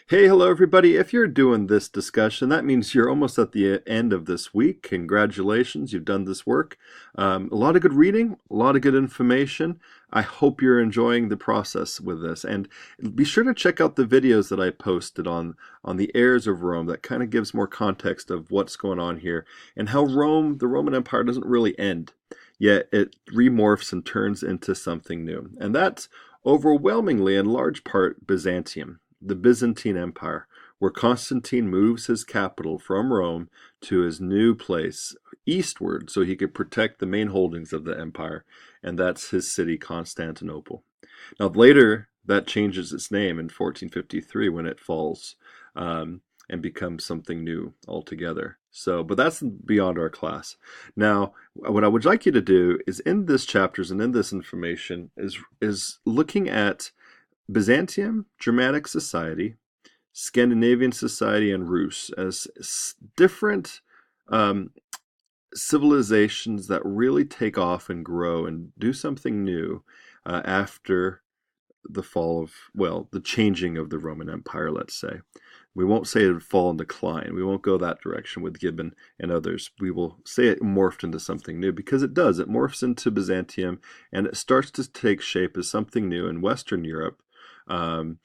Hey, hello everybody. If you're doing this discussion, that means you're almost at the end of this week. Congratulations, you've done this work. A lot of good reading, a lot of good information. I hope you're enjoying the process with this. And be sure to check out the videos that I posted on the heirs of Rome that kind of gives more context of what's going on here and how Rome, the Roman Empire, doesn't really end. Yet it remorphs and turns into something new. And that's overwhelmingly, in large part, Byzantium, the Byzantine Empire, where Constantine moves his capital from Rome to his new place eastward so he could protect the main holdings of the empire, and that's his city, Constantinople. Now, later, that changes its name in 1453 when it falls and becomes something new altogether. So, but that's beyond our class. Now, what I would like you to do is in this chapters and in this information is looking at Byzantium, Germanic society, Scandinavian society, and Rus as different um, civilizations that really take off and grow and do something new after the fall of, well, the changing of the Roman Empire, let's say. We won't say it would fall and decline. We won't go that direction with Gibbon and others. We will say it morphed into something new because it does. It morphs into Byzantium and it starts to take shape as something new in Western Europe um,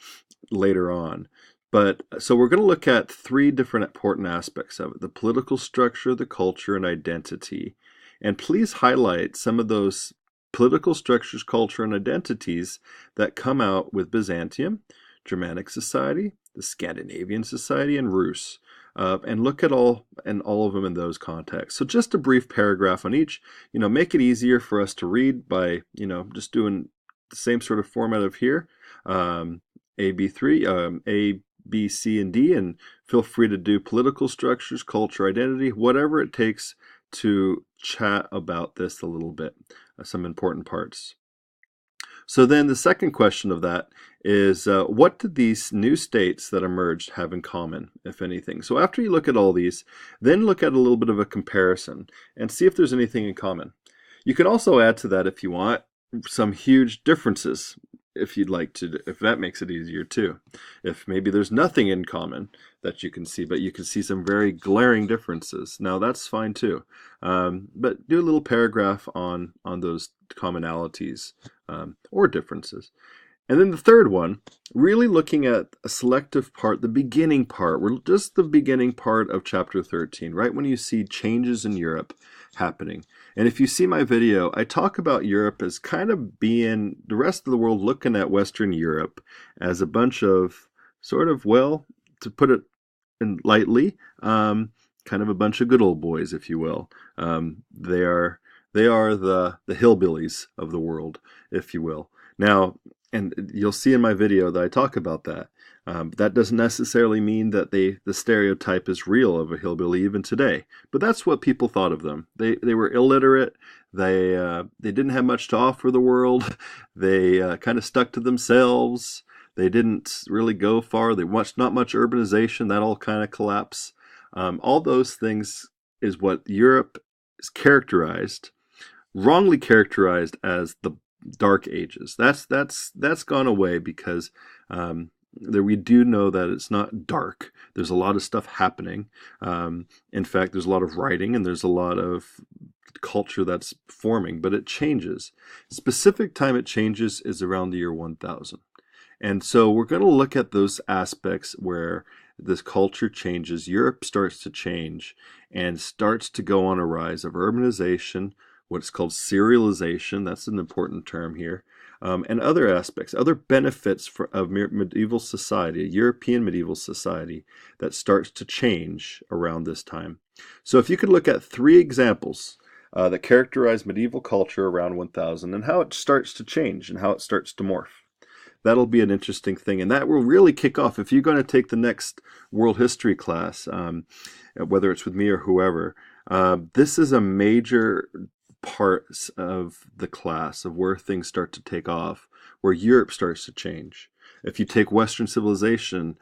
later on. But so we're going to look at three different important aspects of it: the political structure, the culture, and identity. And please highlight some of those political structures, culture, and identities that come out with Byzantium, Germanic society, the Scandinavian society, and Rus. And look at all of them in those contexts. So just a brief paragraph on each, make it easier for us to read by, just doing the same sort of format of here. AB3, A, B, C, and D, and feel free to do political structures, culture, identity, whatever it takes to chat about this a little bit, some important parts. So then the second question of that is, what did these new states that emerged have in common, if anything? So after you look at all these, then look at a little bit of a comparison and see if there's anything in common. You can also add to that, if you want, some huge differences, if you'd like to, if that makes it easier too. If maybe there's nothing in common that you can see, but you can see some very glaring differences. Now that's fine too. But do a little paragraph on those commonalities or differences. And then the third one, really looking at a selective part, the beginning part. We're just the beginning part of chapter 13, right when you see changes in Europe happening. And if you see my video, I talk about Europe as kind of being the rest of the world looking at Western Europe as a bunch of sort of, well, to put it in lightly, kind of a bunch of good old boys, if you will. They are the hillbillies of the world, if you will. Now, and you'll see in my video that I talk about that. That doesn't necessarily mean that the stereotype is real of a hillbilly even today. But that's what people thought of them. They were illiterate. They didn't have much to offer the world. They kind of stuck to themselves. They didn't really go far. Not much urbanization. That all kind of collapsed. All those things is what Europe is characterized, wrongly characterized as the Dark Ages. That's gone away because we do know that it's not dark. There's a lot of stuff happening. In fact, there's a lot of writing and there's a lot of culture that's forming, but it changes. Specific time it changes is around the year 1000. And so we're going to look at those aspects where this culture changes, Europe starts to change and starts to go on a rise of urbanization, what's called serialization, that's an important term here, and other aspects, other benefits of medieval society, European medieval society, that starts to change around this time. So if you could look at three examples that characterize medieval culture around 1000 and how it starts to change and how it starts to morph. That'll be an interesting thing, and that will really kick off if you're going to take the next world history class, whether it's with me or whoever. This is a major parts of the class of where things start to take off, where Europe starts to change. If you take Western civilization,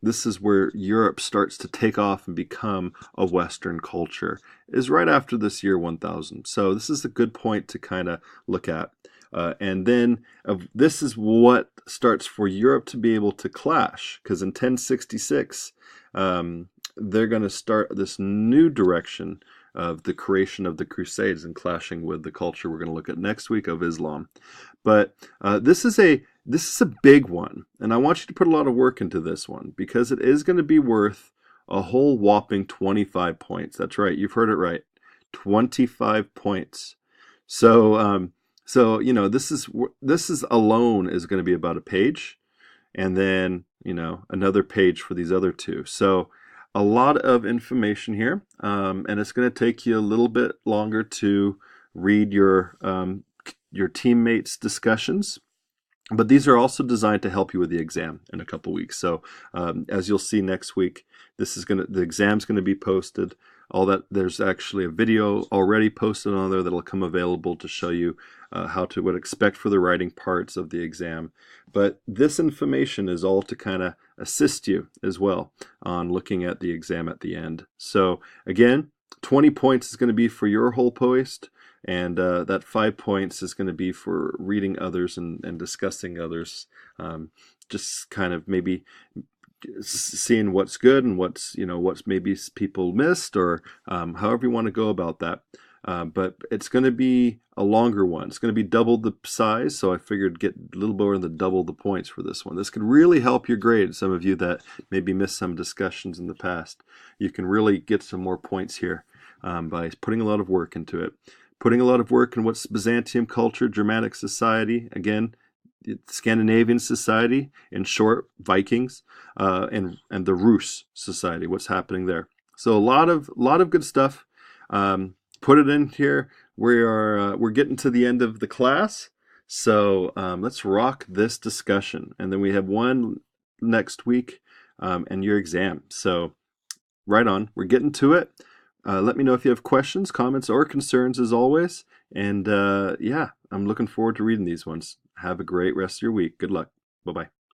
this is where Europe starts to take off and become a Western culture, is right after this year 1000. So this is a good point to kind of look at. And then this is what starts for Europe to be able to clash, because in 1066, they're going to start this new direction of the creation of the Crusades and clashing with the culture we're going to look at next week of Islam. But this is a big one, and I want you to put a lot of work into this one because it is going to be worth a whole whopping 25 points. That's right, you've heard it right, 25 points. So this is alone is going to be about a page, and then another page for these other two. So a lot of information here, and it's going to take you a little bit longer to read your teammates' discussions. But these are also designed to help you with the exam in a couple weeks. So as you'll see next week, the exam's going to be posted. All that, there's actually a video already posted on there that'll come available to show you what expect for the writing parts of the exam. But this information is all to kind of assist you as well on looking at the exam at the end. So again, 20 points is going to be for your whole post. And that 5 points is going to be for reading others and discussing others, just kind of maybe seeing what's good and what's maybe people missed, or however you want to go about that. But it's going to be a longer one. It's going to be double the size, so I figured get a little more than double the points for this one. This could really help your grade. Some of you that maybe missed some discussions in the past, you can really get some more points here by putting a lot of work into it. Putting a lot of work in what's Byzantium culture, Germanic society, again, Scandinavian society, in short, Vikings, and the Rus society, what's happening there. So a lot of good stuff. Put it in here. We're getting to the end of the class, so let's rock this discussion, and then we have one next week and your exam. So right on, we're getting to it. Let me know if you have questions, comments, or concerns as always. And yeah, I'm looking forward to reading these ones. Have a great rest of your week. Good luck. Bye-bye.